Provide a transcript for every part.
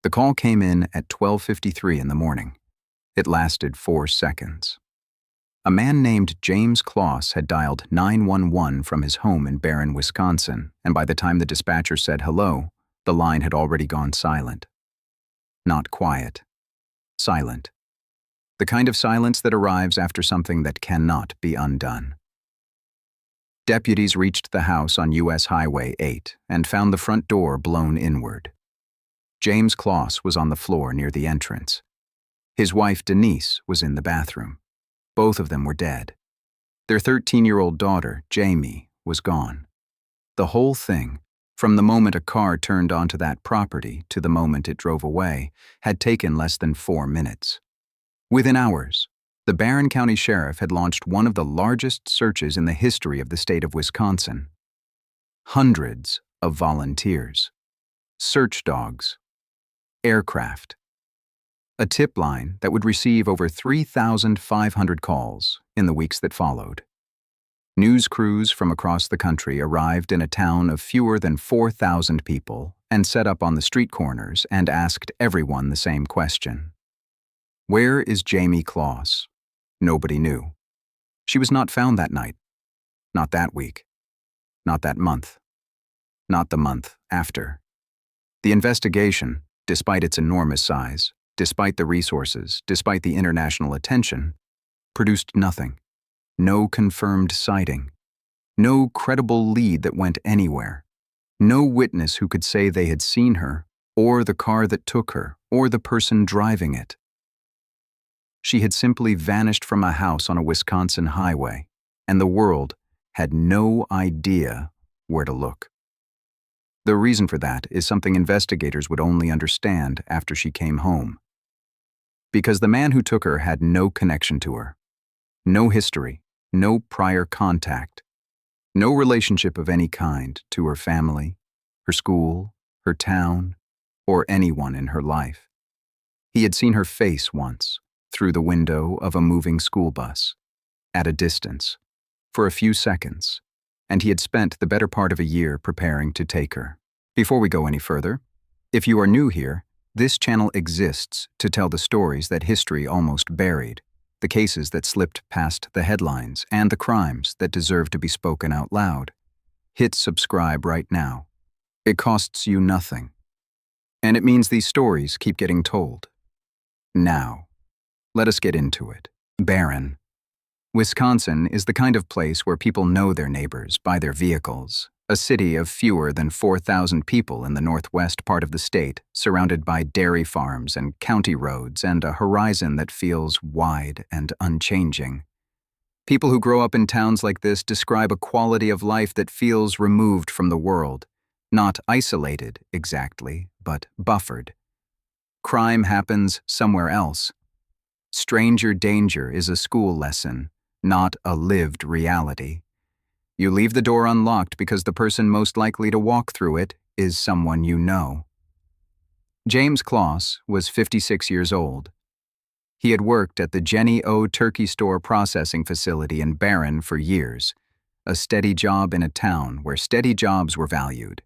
The call came in at 12:53 in the morning. It lasted 4 seconds. A man named Jayme Closs had dialed 911 from his home in Barron, Wisconsin, and by the time the dispatcher said hello, the line had already gone silent. Not quiet. Silent. The kind of silence that arrives after something that cannot be undone. Deputies reached the house on U.S. Highway 8 and found the front door blown inward. Jayme Closs was on the floor near the entrance. His wife, Denise, was in the bathroom. Both of them were dead. Their 13-year-old daughter, Jayme, was gone. The whole thing, from the moment a car turned onto that property to the moment it drove away, had taken less than 4 minutes. Within hours, the Barron County Sheriff had launched one of the largest searches in the history of the state of Wisconsin. Hundreds of volunteers, search dogs, aircraft. A tip line that would receive over 3,500 calls in the weeks that followed. News crews from across the country arrived in a town of fewer than 4,000 people and set up on the street corners and asked everyone the same question. Where is Jayme Closs? Nobody knew. She was not found that night, not that week, not that month, not the month after. The investigation, despite its enormous size, despite the resources, despite the international attention, produced nothing. No confirmed sighting. No credible lead that went anywhere. No witness who could say they had seen her, or the car that took her, or the person driving it. She had simply vanished from a house on a Wisconsin highway, and the world had no idea where to look. The reason for that is something investigators would only understand after she came home. Because the man who took her had no connection to her. No history, no prior contact, no relationship of any kind to her family, her school, her town, or anyone in her life. He had seen her face once, through the window of a moving school bus, at a distance, for a few seconds, and he had spent the better part of a year preparing to take her. Before we go any further, if you are new here, this channel exists to tell the stories that history almost buried, the cases that slipped past the headlines, and the crimes that deserve to be spoken out loud. Hit subscribe right now. It costs you nothing. And it means these stories keep getting told. Now, let us get into it. Barron. Wisconsin is the kind of place where people know their neighbors by their vehicles. A city of fewer than 4,000 people in the northwest part of the state, surrounded by dairy farms and county roads and a horizon that feels wide and unchanging. People who grow up in towns like this describe a quality of life that feels removed from the world, not isolated exactly, but buffered. Crime happens somewhere else. Stranger danger is a school lesson, not a lived reality. You leave the door unlocked because the person most likely to walk through it is someone you know. Jayme Closs was 56 years old. He had worked at the Jenny O. Turkey Store processing facility in Barron for years, a steady job in a town where steady jobs were valued.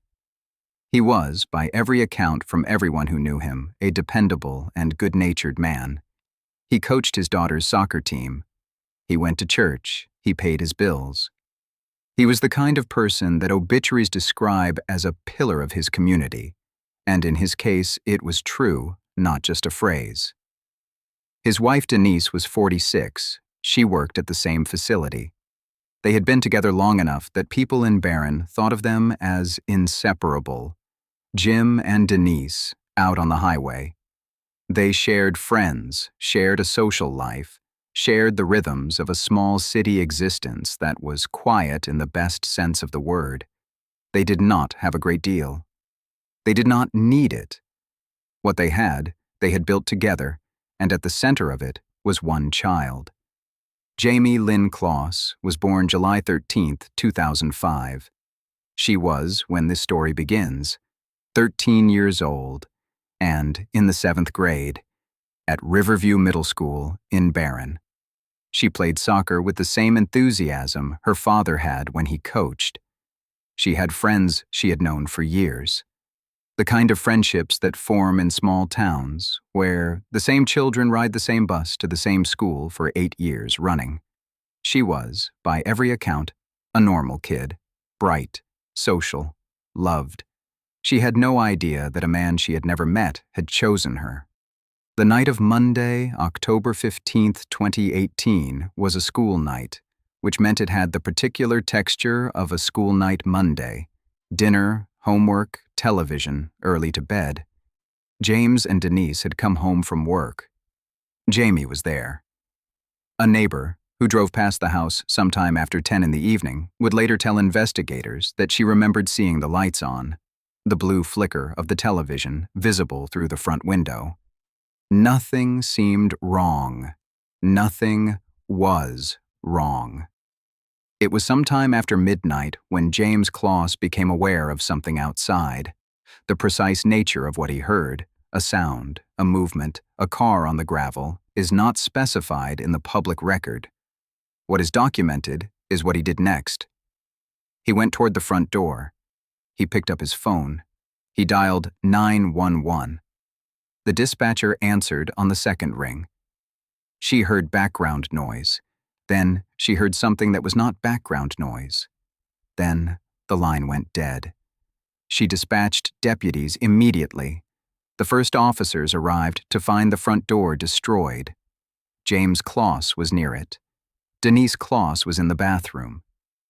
He was, by every account from everyone who knew him, a dependable and good-natured man. He coached his daughter's soccer team. He went to church. He paid his bills. He was the kind of person that obituaries describe as a pillar of his community, and in his case it was true, not just a phrase. His wife Denise was 46. She worked at the same facility. They had been together long enough that people in Barron thought of them as inseparable. Jim and Denise, out on the highway. They shared friends, shared a social life, shared the rhythms of a small city existence that was quiet in the best sense of the word. They did not have a great deal. They did not need it. What they had built together, and at the center of it was one child. Jayme Lynn Closs was born July 13, 2005. She was, when this story begins, 13 years old and in the 7th grade at Riverview Middle School in Barron. She played soccer with the same enthusiasm her father had when he coached. She had friends she had known for years. The kind of friendships that form in small towns, where the same children ride the same bus to the same school for 8 years running. She was, by every account, a normal kid, bright, social, loved. She had no idea that a man she had never met had chosen her. The night of Monday, October 15th, 2018, was a school night, which meant it had the particular texture of a school night Monday. Dinner, homework, television, early to bed. James and Denise had come home from work. Jayme was there. A neighbor, who drove past the house sometime after 10 in the evening, would later tell investigators that she remembered seeing the lights on, the blue flicker of the television visible through the front window. Nothing seemed wrong. Nothing was wrong. It was sometime after midnight when Jayme Closs became aware of something outside. The precise nature of what he heard, a sound, a movement, a car on the gravel, is not specified in the public record. What is documented is what he did next. He went toward the front door. He picked up his phone. He dialed 911. The dispatcher answered on the second ring. She heard background noise. Then she heard something that was not background noise. Then the line went dead. She dispatched deputies immediately. The first officers arrived to find the front door destroyed. Jayme Closs was near it. Denise Closs was in the bathroom.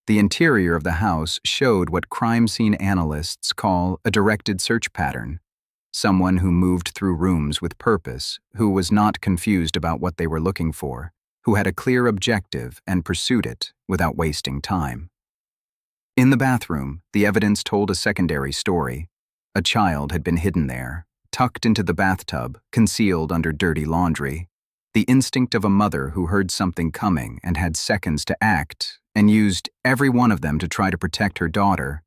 The interior of the house showed what crime scene analysts call a directed search pattern. Someone who moved through rooms with purpose, who was not confused about what they were looking for, who had a clear objective and pursued it without wasting time. In the bathroom, the evidence told a secondary story. A child had been hidden there, tucked into the bathtub, concealed under dirty laundry. The instinct of a mother who heard something coming and had seconds to act, and used every one of them to try to protect her daughter.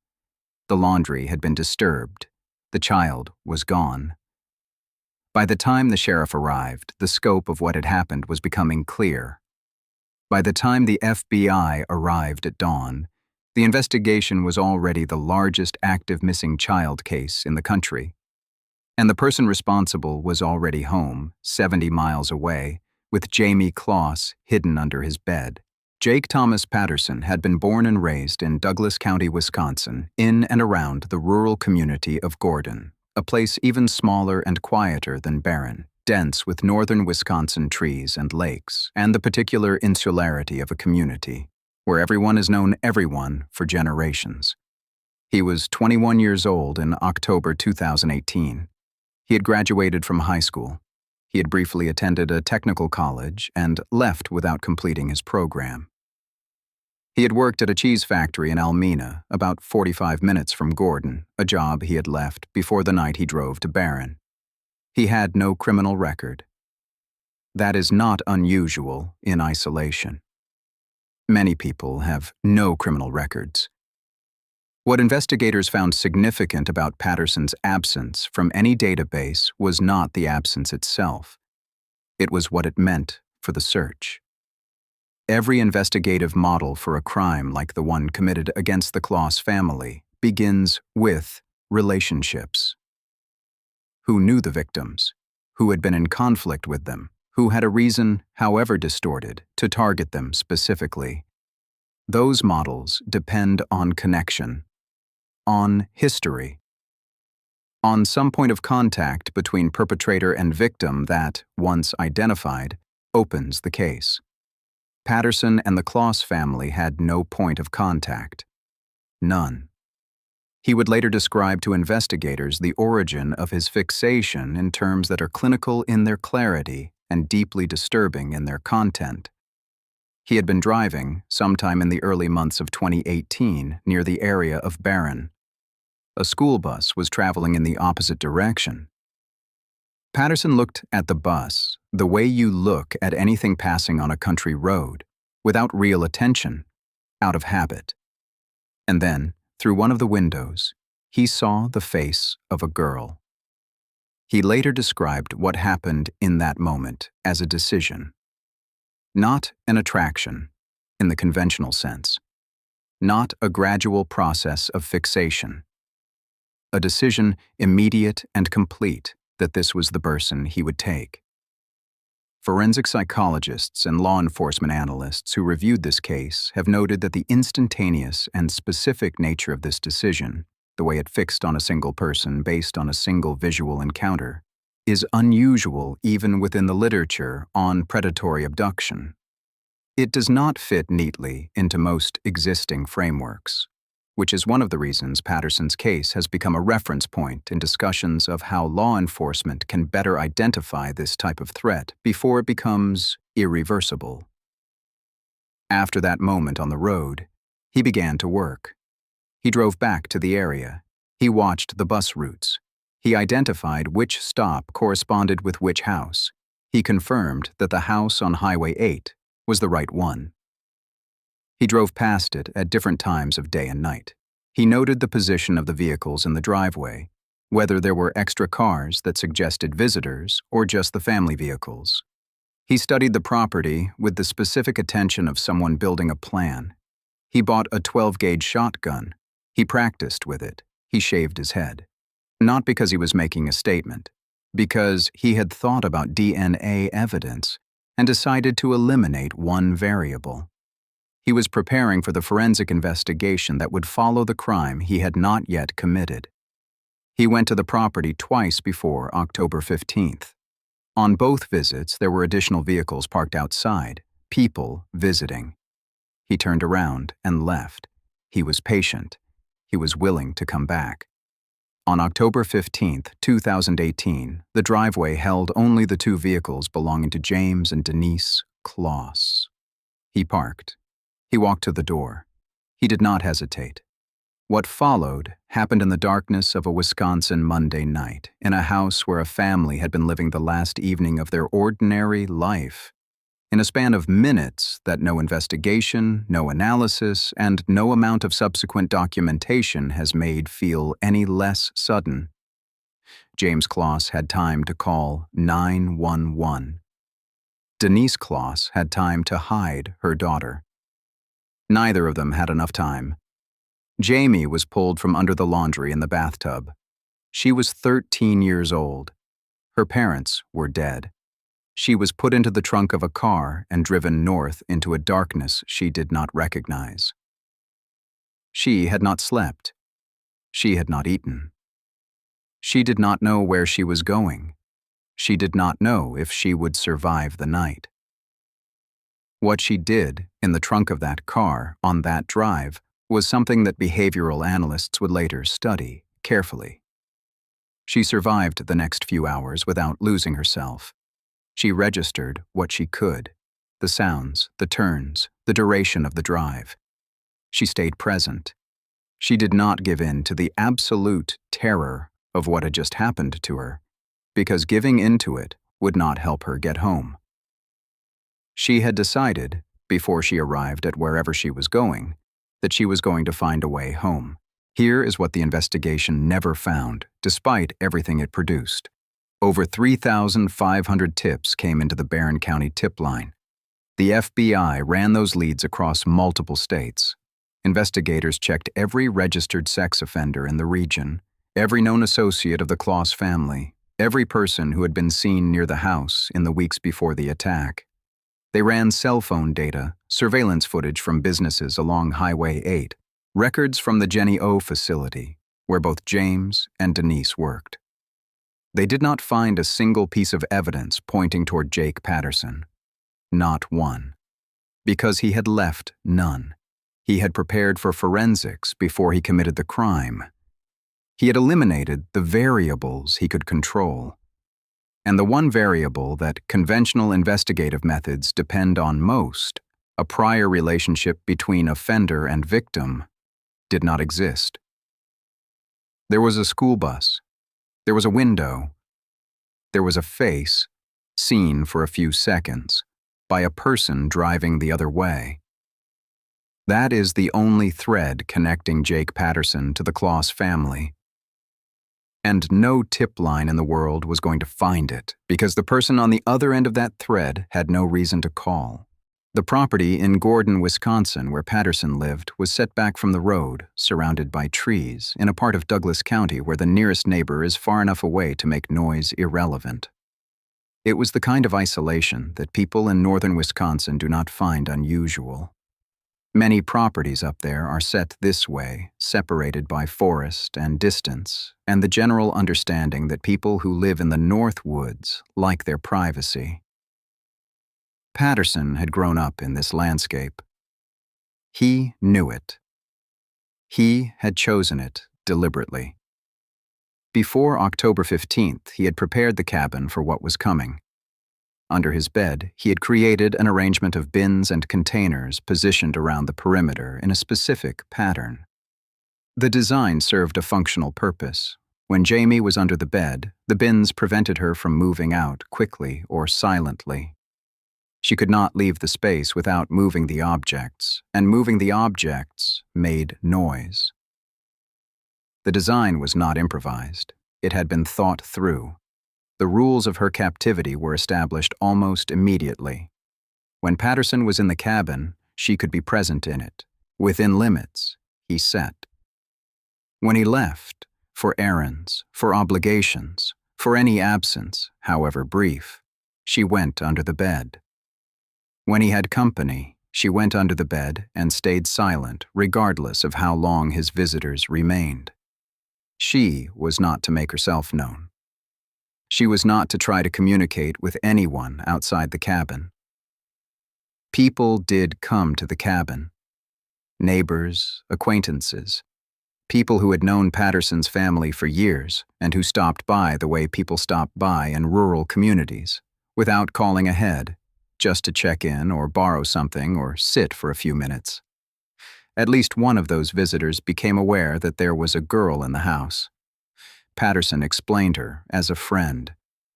The laundry had been disturbed. The child was gone. By the time the sheriff arrived, the scope of what had happened was becoming clear. By the time the FBI arrived at dawn, the investigation was already the largest active missing child case in the country. And the person responsible was already home, 70 miles away, with Jayme Closs hidden under his bed. Jake Thomas Patterson had been born and raised in Douglas County, Wisconsin, in and around the rural community of Gordon, a place even smaller and quieter than Barron, dense with northern Wisconsin trees and lakes, and the particular insularity of a community, where everyone has known everyone for generations. He was 21 years old in October 2018. He had graduated from high school. He had briefly attended a technical college and left without completing his program. He had worked at a cheese factory in Almena, about 45 minutes from Gordon, a job he had left before the night he drove to Barron. He had no criminal record. That is not unusual in isolation. Many people have no criminal records. What investigators found significant about Patterson's absence from any database was not the absence itself. It was what it meant for the search. Every investigative model for a crime like the one committed against the Closs family begins with relationships. Who knew the victims? Who had been in conflict with them? Who had a reason, however distorted, to target them specifically? Those models depend on connection, on history, on some point of contact between perpetrator and victim that, once identified, opens the case. Patterson and the Closs family had no point of contact. None. He would later describe to investigators the origin of his fixation in terms that are clinical in their clarity and deeply disturbing in their content. He had been driving, sometime in the early months of 2018, near the area of Barron. A school bus was traveling in the opposite direction. Patterson looked at the bus the way you look at anything passing on a country road, without real attention, out of habit. And then, through one of the windows, he saw the face of a girl. He later described what happened in that moment as a decision. Not an attraction, in the conventional sense. Not a gradual process of fixation. a decision immediate and complete that this was the person he would take. Forensic psychologists and law enforcement analysts who reviewed this case have noted that the instantaneous and specific nature of this decision, the way it fixed on a single person based on a single visual encounter, is unusual even within the literature on predatory abduction. It does not fit neatly into most existing frameworks, which is one of the reasons Patterson's case has become a reference point in discussions of how law enforcement can better identify this type of threat before it becomes irreversible. After that moment on the road, he began to work. He drove back to the area. He watched the bus routes. He identified which stop corresponded with which house. He confirmed that the house on Highway 8 was the right one. He drove past it at different times of day and night. He noted the position of the vehicles in the driveway, whether there were extra cars that suggested visitors or just the family vehicles. He studied the property with the specific attention of someone building a plan. He bought a 12-gauge shotgun. He practiced with it. He shaved his head. Not because he was making a statement, because he had thought about DNA evidence and decided to eliminate one variable. He was preparing for the forensic investigation that would follow the crime he had not yet committed. He went to the property twice before October 15th. On both visits, there were additional vehicles parked outside, people visiting. He turned around and left. He was patient. He was willing to come back. On October 15, 2018, the driveway held only the two vehicles belonging to James and Denise Closs. He parked. He walked to the door. He did not hesitate. What followed happened in the darkness of a Wisconsin Monday night, in a house where a family had been living the last evening of their ordinary life. In a span of minutes that no investigation, no analysis, and no amount of subsequent documentation has made feel any less sudden. Jayme Closs had time to call 911. Denise Closs had time to hide her daughter. Neither of them had enough time. Jayme was pulled from under the laundry in the bathtub. She was 13 years old. Her parents were dead. She was put into the trunk of a car and driven north into a darkness she did not recognize. She had not slept. She had not eaten. She did not know where she was going. She did not know if she would survive the night. What she did in the trunk of that car on that drive was something that behavioral analysts would later study carefully. She survived the next few hours without losing herself. She registered what she could, the sounds, the turns, the duration of the drive. She stayed present. She did not give in to the absolute terror of what had just happened to her, because giving into it would not help her get home. She had decided, before she arrived at wherever she was going, that she was going to find a way home. Here is what the investigation never found, despite everything it produced. Over 3,500 tips came into the Barron County tip line. The FBI ran those leads across multiple states. Investigators checked every registered sex offender in the region, every known associate of the Closs family, every person who had been seen near the house in the weeks before the attack. They ran cell phone data, surveillance footage from businesses along Highway 8, records from the Jenny O facility, where both James and Denise worked. They did not find a single piece of evidence pointing toward Jake Patterson. Not one. Because he had left none. He had prepared for forensics before he committed the crime. He had eliminated the variables he could control. And the one variable that conventional investigative methods depend on most, a prior relationship between offender and victim, did not exist. There was a school bus. There was a window. There was a face, seen for a few seconds, by a person driving the other way. That is the only thread connecting Jake Patterson to the Closs family. And no tip line in the world was going to find it, because the person on the other end of that thread had no reason to call. The property in Gordon, Wisconsin, where Patterson lived, was set back from the road, surrounded by trees, in a part of Douglas County where the nearest neighbor is far enough away to make noise irrelevant. It was the kind of isolation that people in northern Wisconsin do not find unusual. Many properties up there are set this way, separated by forest and distance, and the general understanding that people who live in the North Woods like their privacy. Patterson had grown up in this landscape. He knew it. He had chosen it deliberately. Before October 15th, he had prepared the cabin for what was coming. Under his bed, he had created an arrangement of bins and containers positioned around the perimeter in a specific pattern. The design served a functional purpose. When Jayme was under the bed, the bins prevented her from moving out quickly or silently. She could not leave the space without moving the objects, and moving the objects made noise. The design was not improvised. It had been thought through. The rules of her captivity were established almost immediately. When Patterson was in the cabin, she could be present in it. Within limits, he set. When he left, for errands, for obligations, for any absence, however brief, she went under the bed. When he had company, she went under the bed and stayed silent regardless of how long his visitors remained. She was not to make herself known. She was not to try to communicate with anyone outside the cabin. People did come to the cabin. Neighbors, acquaintances, people who had known Patterson's family for years and who stopped by the way people stop by in rural communities, without calling ahead, just to check in or borrow something or sit for a few minutes. At least one of those visitors became aware that there was a girl in the house. Patterson explained her as a friend,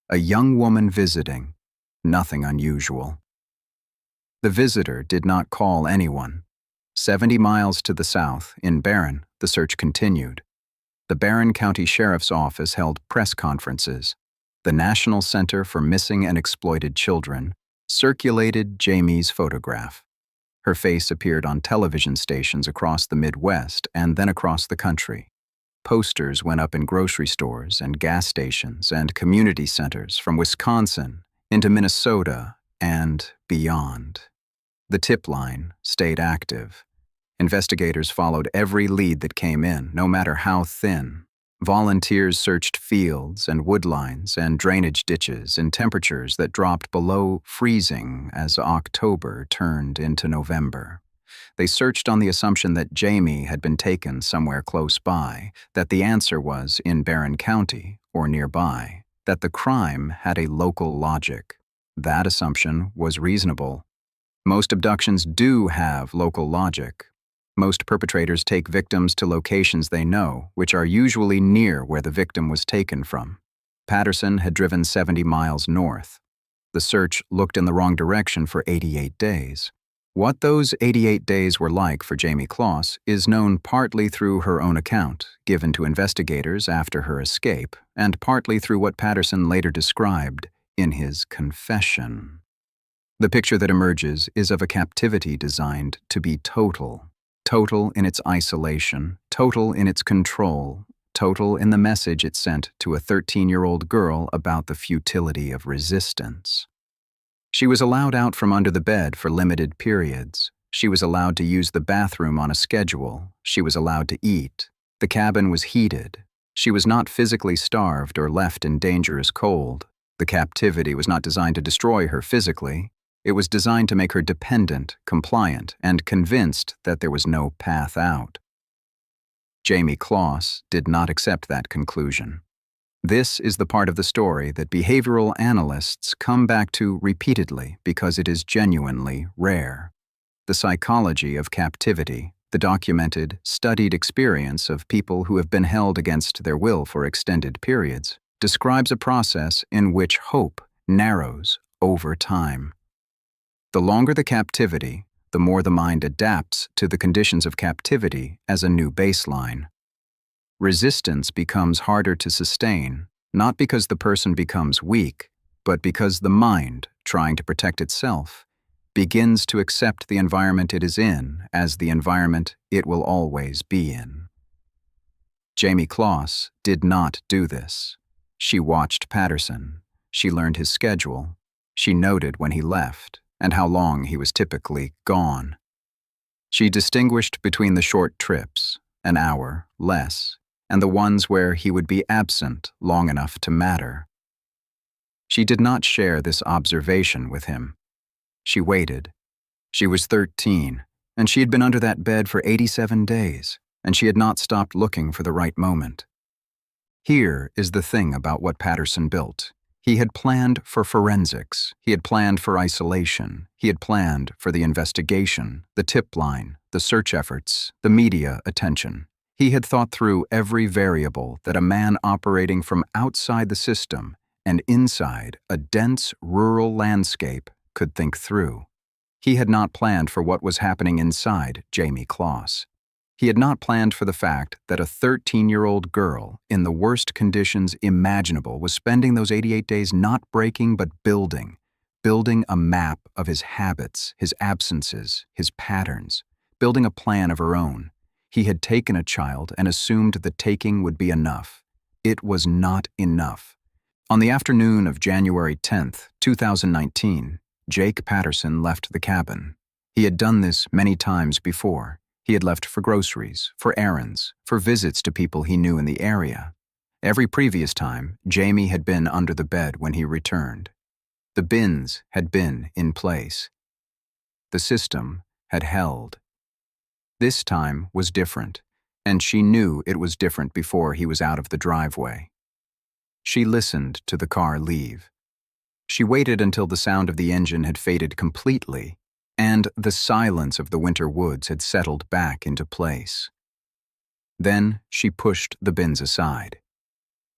a young woman visiting, nothing unusual. The visitor did not call anyone. 70 miles to the south, in Barron, the search continued. The Barron County Sheriff's Office held press conferences. The National Center for Missing and Exploited Children circulated Jayme's photograph. Her face appeared on television stations across the Midwest and then across the country. Posters went up in grocery stores and gas stations and community centers from Wisconsin into Minnesota and beyond. The tip line stayed active. Investigators followed every lead that came in, no matter how thin. Volunteers searched fields and woodlines and drainage ditches in temperatures that dropped below freezing as October turned into November. They searched on the assumption that Jayme had been taken somewhere close by, that the answer was in Barron County or nearby, that the crime had a local logic. That assumption was reasonable. Most abductions do have local logic. Most perpetrators take victims to locations they know, which are usually near where the victim was taken from. Patterson had driven 70 miles north. The search looked in the wrong direction for 88 days. What those 88 days were like for Jayme Closs is known partly through her own account, given to investigators after her escape, and partly through what Patterson later described in his confession. The picture that emerges is of a captivity designed to be total. Total in its isolation, total in its control, total in the message it sent to a 13-year-old girl about the futility of resistance. She was allowed out from under the bed for limited periods. She was allowed to use the bathroom on a schedule. She was allowed to eat. The cabin was heated. She was not physically starved or left in dangerous cold. The captivity was not designed to destroy her physically. It was designed to make her dependent, compliant, and convinced that there was no path out. Jayme Closs did not accept that conclusion. This is the part of the story that behavioral analysts come back to repeatedly because it is genuinely rare. The psychology of captivity, the documented, studied experience of people who have been held against their will for extended periods, describes a process in which hope narrows over time. The longer the captivity, the more the mind adapts to the conditions of captivity as a new baseline. Resistance becomes harder to sustain, not because the person becomes weak, but because the mind, trying to protect itself, begins to accept the environment it is in as the environment it will always be in. Jayme Closs did not do this. She watched Patterson. She learned his schedule. She noted when he left and how long he was typically gone. She distinguished between the short trips, an hour, less, and the ones where he would be absent long enough to matter. She did not share this observation with him. She waited. She was 13, and she had been under that bed for 87 days, and she had not stopped looking for the right moment. Here is the thing about what Patterson built. He had planned for forensics. He had planned for isolation. He had planned for the investigation, the tip line, the search efforts, the media attention. He had thought through every variable that a man operating from outside the system and inside a dense rural landscape could think through. He had not planned for what was happening inside Jayme Closs. He had not planned for the fact that a 13-year-old girl in the worst conditions imaginable was spending those 88 days not breaking but building a map of his habits, his absences, his patterns, building a plan of her own. He had taken a child and assumed the taking would be enough. It was not enough. On the afternoon of January 10th, 2019, Jake Patterson left the cabin. He had done this many times before. He had left for groceries, for errands, for visits to people he knew in the area. Every previous time, Jayme had been under the bed when he returned. The bins had been in place. The system had held. This time was different, and she knew it was different before he was out of the driveway. She listened to the car leave. She waited until the sound of the engine had faded completely, and the silence of the winter woods had settled back into place. Then she pushed the bins aside.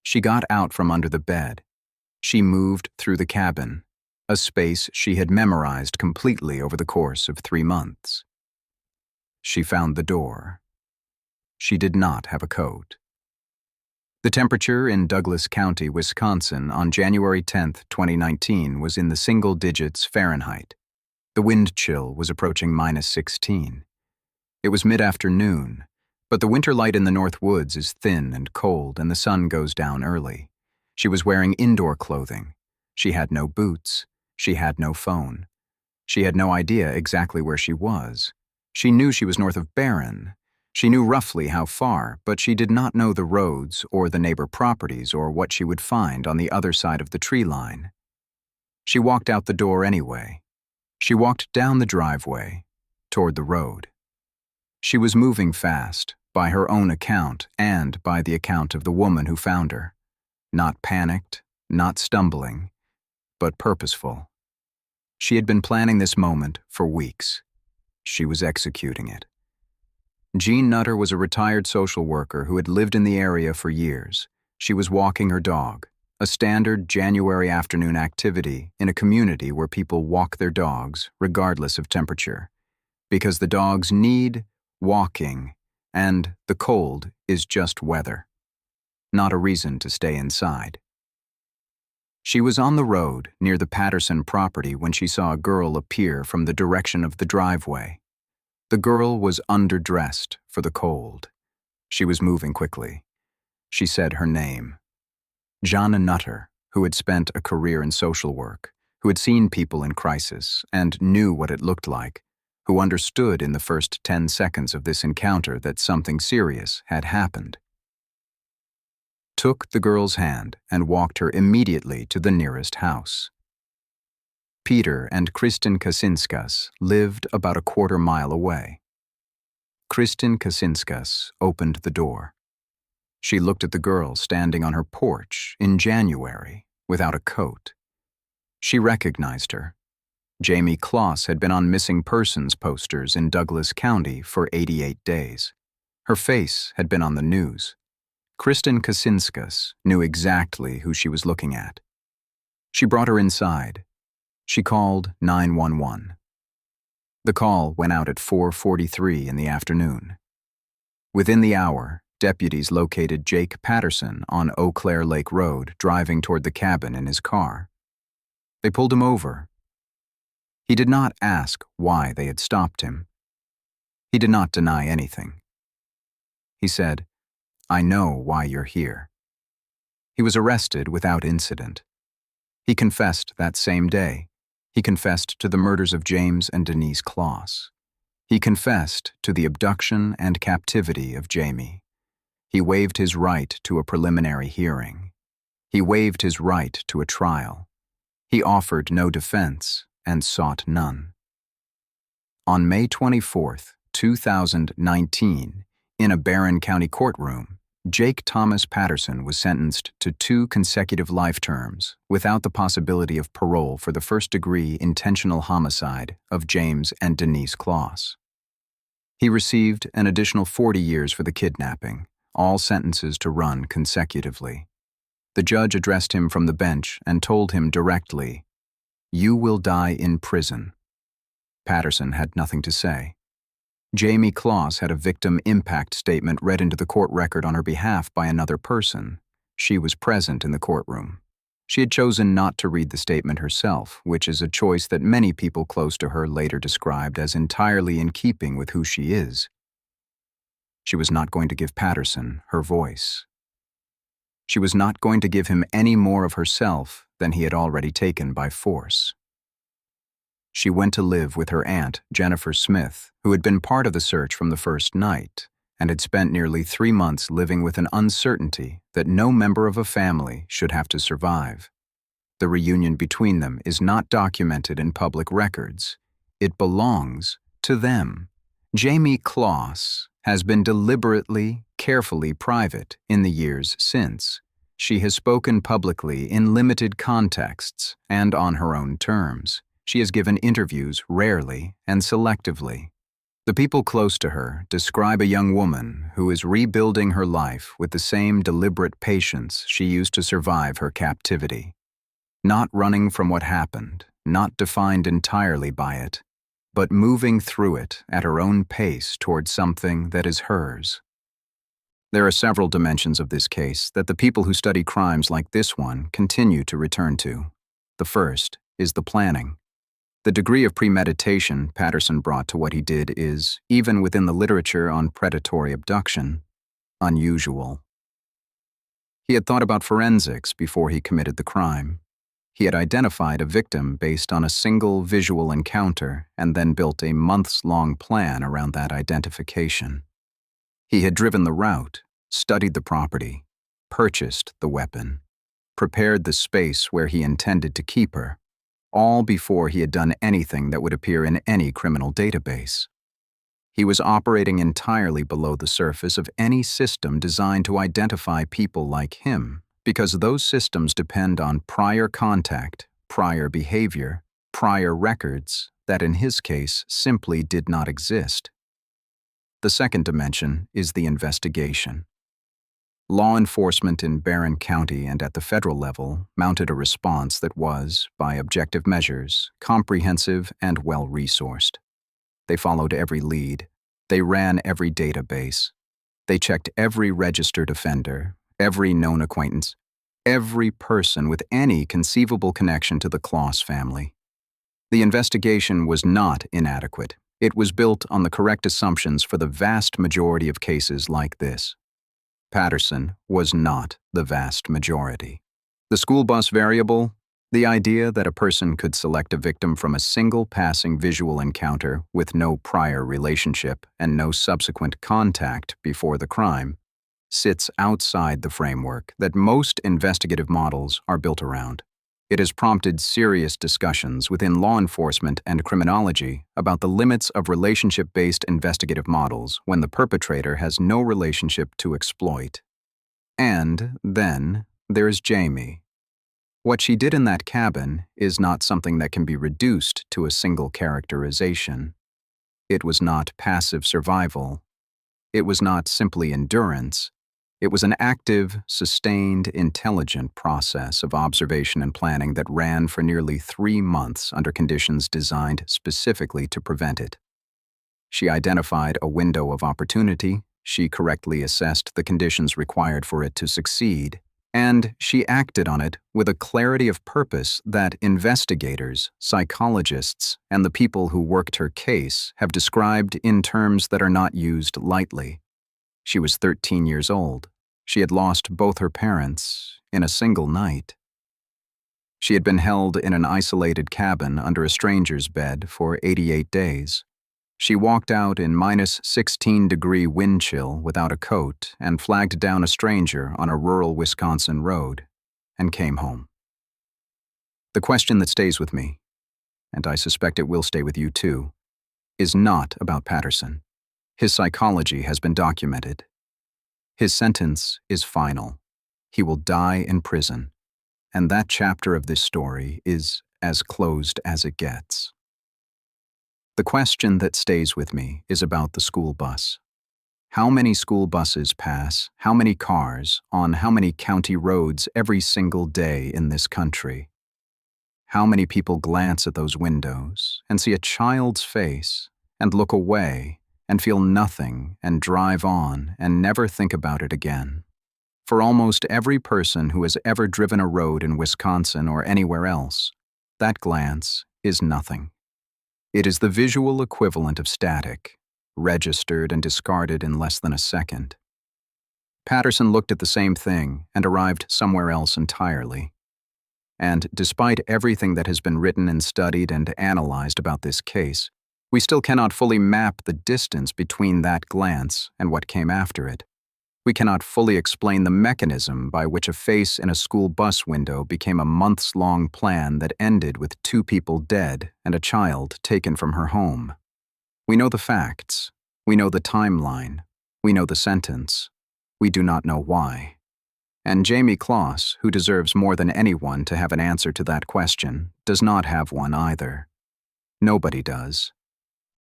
She got out from under the bed. She moved through the cabin, a space she had memorized completely over the course of 3 months. She found the door. She did not have a coat. The temperature in Douglas County, Wisconsin on January 10, 2019 was in the single digits Fahrenheit. The wind chill was approaching -16. It was mid-afternoon, but the winter light in the North Woods is thin and cold and the sun goes down early. She was wearing indoor clothing. She had no boots. She had no phone. She had no idea exactly where she was. She knew she was north of Barron. She knew roughly how far, but she did not know the roads or the neighbor properties or what she would find on the other side of the tree line. She walked out the door anyway. She walked down the driveway, toward the road. She was moving fast, by her own account and by the account of the woman who found her. Not panicked, not stumbling, but purposeful. She had been planning this moment for weeks. She was executing it. Jean Nutter was a retired social worker who had lived in the area for years. She was walking her dog, a standard January afternoon activity in a community where people walk their dogs regardless of temperature, because the dogs need walking and the cold is just weather, not a reason to stay inside. She was on the road near the Patterson property when she saw a girl appear from the direction of the driveway. The girl was underdressed for the cold. She was moving quickly. She said her name. Jayme Nutter, who had spent a career in social work, who had seen people in crisis and knew what it looked like, who understood in the first 10 seconds of this encounter that something serious had happened, took the girl's hand and walked her immediately to the nearest house. Peter and Kristin Kasinskas lived about a quarter-mile away. Kristin Kasinskas opened the door. She looked at the girl standing on her porch in January without a coat. She recognized her. Jayme Closs had been on missing persons posters in Douglas County for 88 days. Her face had been on the news. Kristin Kasinskas knew exactly who she was looking at. She brought her inside. She called 911. The call went out at 4:43 in the afternoon. Within the hour, deputies located Jake Patterson on Eau Claire Lake Road driving toward the cabin in his car. They pulled him over. He did not ask why they had stopped him. He did not deny anything. He said, "I know why you're here." He was arrested without incident. He confessed that same day. He confessed to the murders of James and Denise Closs. He confessed to the abduction and captivity of Jayme. He waived his right to a preliminary hearing. He waived his right to a trial. He offered no defense and sought none. On May 24, 2019, in a Barron County courtroom, Jake Thomas Patterson was sentenced to 2 consecutive life terms without the possibility of parole for the first-degree intentional homicide of James and Denise Closs. He received an additional 40 years for the kidnapping, all sentences to run consecutively. The judge addressed him from the bench and told him directly, "You will die in prison." Patterson had nothing to say. Jayme Closs had a victim impact statement read into the court record on her behalf by another person. She was present in the courtroom. She had chosen not to read the statement herself, which is a choice that many people close to her later described as entirely in keeping with who she is. She was not going to give Patterson her voice. She was not going to give him any more of herself than he had already taken by force. She went to live with her aunt, Jennifer Smith, who had been part of the search from the first night, and had spent nearly 3 months living with an uncertainty that no member of a family should have to survive. The reunion between them is not documented in public records. It belongs to them. Jayme Closs has been deliberately, carefully private in the years since. She has spoken publicly in limited contexts and on her own terms. She has given interviews rarely and selectively. The people close to her describe a young woman who is rebuilding her life with the same deliberate patience she used to survive her captivity. Not running from what happened, not defined entirely by it, but moving through it at her own pace toward something that is hers. There are several dimensions of this case that the people who study crimes like this one continue to return to. The first is the planning. The degree of premeditation Patterson brought to what he did is, even within the literature on predatory abduction, unusual. He had thought about forensics before he committed the crime. He had identified a victim based on a single visual encounter and then built a months-long plan around that identification. He had driven the route, studied the property, purchased the weapon, prepared the space where he intended to keep her, all before he had done anything that would appear in any criminal database. He was operating entirely below the surface of any system designed to identify people like him, because those systems depend on prior contact, prior behavior, prior records that in his case simply did not exist. The second dimension is the investigation. Law enforcement in Barron County and at the federal level mounted a response that was, by objective measures, comprehensive and well-resourced. They followed every lead. They ran every database. They checked every registered offender, every known acquaintance, every person with any conceivable connection to the Closs family. The investigation was not inadequate. It was built on the correct assumptions for the vast majority of cases like this. Patterson was not the vast majority. The school bus variable, the idea that a person could select a victim from a single passing visual encounter with no prior relationship and no subsequent contact before the crime, sits outside the framework that most investigative models are built around. It has prompted serious discussions within law enforcement and criminology about the limits of relationship-based investigative models when the perpetrator has no relationship to exploit. And then there is Jayme. What she did in that cabin is not something that can be reduced to a single characterization. It was not passive survival. It was not simply endurance. It was an active, sustained, intelligent process of observation and planning that ran for nearly 3 months under conditions designed specifically to prevent it. She identified a window of opportunity, she correctly assessed the conditions required for it to succeed, And she acted on it with a clarity of purpose that investigators, psychologists, and the people who worked her case have described in terms that are not used lightly. She was 13 years old. She had lost both her parents in a single night. She had been held in an isolated cabin under a stranger's bed for 88 days. She walked out in -16-degree wind chill without a coat and flagged down a stranger on a rural Wisconsin road and came home. The question that stays with me, and I suspect it will stay with you too, is not about Patterson. His psychology has been documented. His sentence is final. He will die in prison, and that chapter of this story is as closed as it gets. The question that stays with me is about the school bus. How many school buses pass, how many cars, on how many county roads every single day in this country? How many people glance at those windows and see a child's face and look away and feel nothing and drive on and never think about it again? For almost every person who has ever driven a road in Wisconsin or anywhere else, that glance is nothing. It is the visual equivalent of static, registered and discarded in less than a second. Patterson looked at the same thing and arrived somewhere else entirely. And despite everything that has been written and studied and analyzed about this case, we still cannot fully map the distance between that glance and what came after it. We cannot fully explain the mechanism by which a face in a school bus window became a months-long plan that ended with 2 people dead and a child taken from her home. We know the facts. We know the timeline. We know the sentence. We do not know why. And Jayme Closs, who deserves more than anyone to have an answer to that question, does not have one either. Nobody does.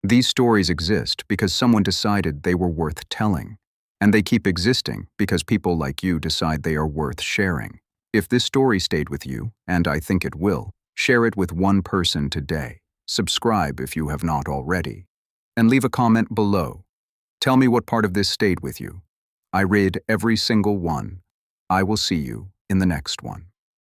These stories exist because someone decided they were worth telling. And they keep existing because people like you decide they are worth sharing. If this story stayed with you, and I think it will, share it with one person today. Subscribe if you have not already. And leave a comment below. Tell me what part of this stayed with you. I read every single one. I will see you in the next one.